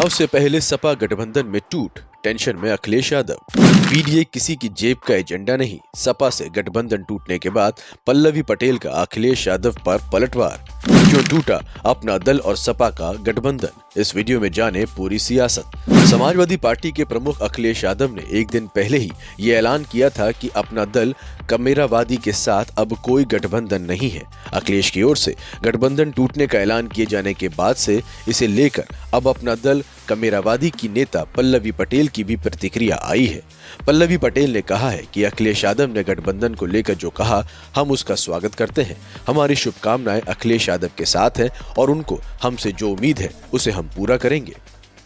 चुनाव से पहले सपा गठबंधन में टूट, टेंशन में अखिलेश यादव। पीडीए किसी की जेब का एजेंडा नहीं, सपा से गठबंधन टूटने के बाद पल्लवी पटेल का अखिलेश यादव पर पलटवार। क्यों टूटा अपना दल और सपा का गठबंधन, इस वीडियो में जाने पूरी सियासत। समाजवादी पार्टी के प्रमुख अखिलेश यादव ने एक दिन पहले ही ये ऐलान किया था कि अपना दल कमेरावादी के साथ अब कोई गठबंधन नहीं है। अखिलेश की ओर से गठबंधन टूटने का ऐलान किए जाने के बाद से इसे लेकर अब अपना दल कमेरावादी की नेता पल्लवी पटेल की भी प्रतिक्रिया आई है। पल्लवी पटेल ने कहा है कि अखिलेश यादव ने गठबंधन को लेकर जो कहा, हम उसका स्वागत करते हैं। हमारी शुभकामनाएं अखिलेश यादव के साथ है और उनको हमसे जो उम्मीद है उसे हम पूरा करेंगे।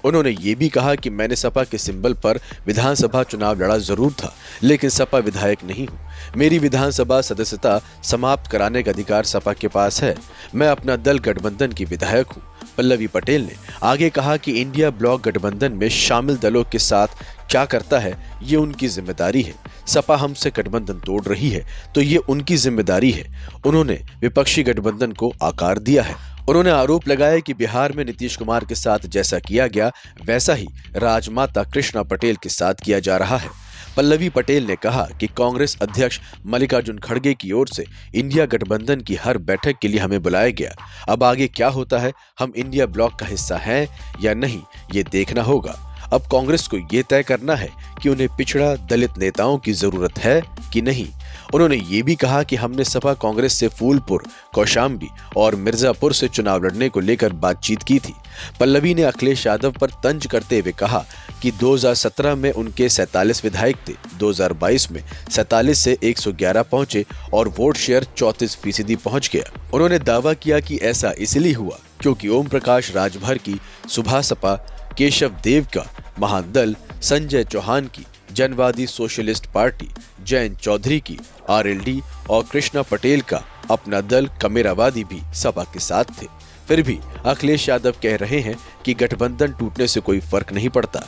उन्होंने ये भी कहा कि मैंने सपा के सिंबल पर विधानसभा चुनाव लड़ा जरूर था, लेकिन सपा विधायक नहीं हूँ। मेरी विधानसभा सदस्यता समाप्त कराने का अधिकार सपा के पास है। मैं अपना दल गठबंधन की विधायक हूँ। पल्लवी पटेल ने आगे कहा कि इंडिया ब्लॉक गठबंधन में शामिल दलों के साथ क्या करता है ये उनकी जिम्मेदारी है। सपा हमसे गठबंधन तोड़ रही है तो ये उनकी जिम्मेदारी है। उन्होंने विपक्षी गठबंधन को आकार दिया है। उन्होंने आरोप लगाया कि बिहार में नीतीश कुमार के साथ जैसा किया गया वैसा ही राजमाता कृष्णा पटेल के साथ किया जा रहा है। पल्लवी पटेल ने कहा कि कांग्रेस अध्यक्ष मल्लिकार्जुन खड़गे की ओर से इंडिया गठबंधन की हर बैठक के लिए हमें बुलाया गया। अब आगे क्या होता है, हम इंडिया ब्लॉक का हिस्सा हैं या नहीं, ये देखना होगा। अब कांग्रेस को ये तय करना है कि उन्हें पिछड़ा दलित नेताओं की जरूरत है कि नहीं। उन्होंने ये भी कहा कि हमने सपा कांग्रेस से फूलपुर, कौशाम्बी और मिर्जापुर से चुनाव लड़ने को लेकर बातचीत की थी। पल्लवी ने अखिलेश यादव पर तंज करते हुए कहा कि 2017 में उनके 47 विधायक थे, 2022 में 47 से 111 पहुंचे और वोट शेयर 34% पहुंच गया। उन्होंने दावा किया कि ऐसा इसलिए हुआ क्योंकि ओम प्रकाश राजभर की सुभा सपा, केशव देव का महान दल, संजय चौहान की जनवादी सोशलिस्ट पार्टी, जयंत चौधरी की आरएलडी और कृष्णा पटेल का अपना दल कमेरावादी भी सपा के साथ थे। फिर भी अखिलेश यादव कह रहे हैं कि गठबंधन टूटने से कोई फर्क नहीं पड़ता।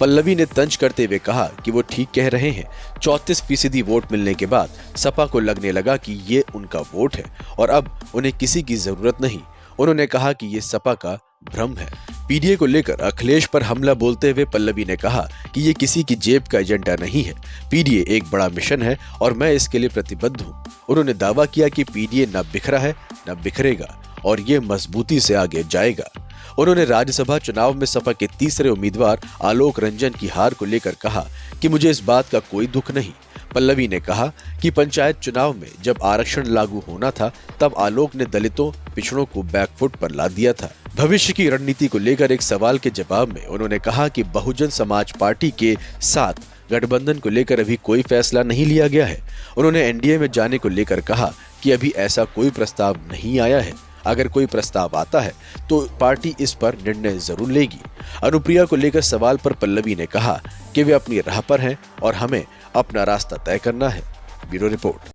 पल्लवी ने तंज करते हुए कहा कि वो ठीक कह रहे हैं। 34% वोट मिलने के बाद सपा को लगने लगा कि ये उनका वोट है और अब उन्हें किसी की जरूरत नहीं। उन्होंने कहा कि ये सपा का भ्रम है। पीडीए को लेकर अखिलेश पर हमला बोलते हुए पल्लवी ने कहा कि ये किसी की जेब का एजेंडा नहीं है। पीडीए एक बड़ा मिशन है और मैं इसके लिए प्रतिबद्ध हूँ। उन्होंने दावा किया कि पीडीए न बिखरा है न बिखरेगा और ये मजबूती से आगे जाएगा। उन्होंने राज्यसभा चुनाव में सपा के तीसरे उम्मीदवार आलोक रंजन की हार को लेकर कहा कि मुझे इस बात का कोई दुख नहीं। पल्लवी ने कहा कि पंचायत चुनाव में जब आरक्षण लागू होना था तब आलोक ने दलितों, पिछड़ों को बैकफुट पर ला दिया था। भविष्य की रणनीति को लेकर एक सवाल के जवाब में उन्होंने कहा कि बहुजन समाज पार्टी के साथ गठबंधन को लेकर अभी कोई फैसला नहीं लिया गया है। उन्होंने एनडीए में जाने को लेकर कहा कि अभी ऐसा कोई प्रस्ताव नहीं आया है। अगर कोई प्रस्ताव आता है तो पार्टी इस पर निर्णय जरूर लेगी। अनुप्रिया को लेकर सवाल पर पल्लवी ने कहा कि वे अपनी राह पर हैं और हमें अपना रास्ता तय करना है। Bureau report.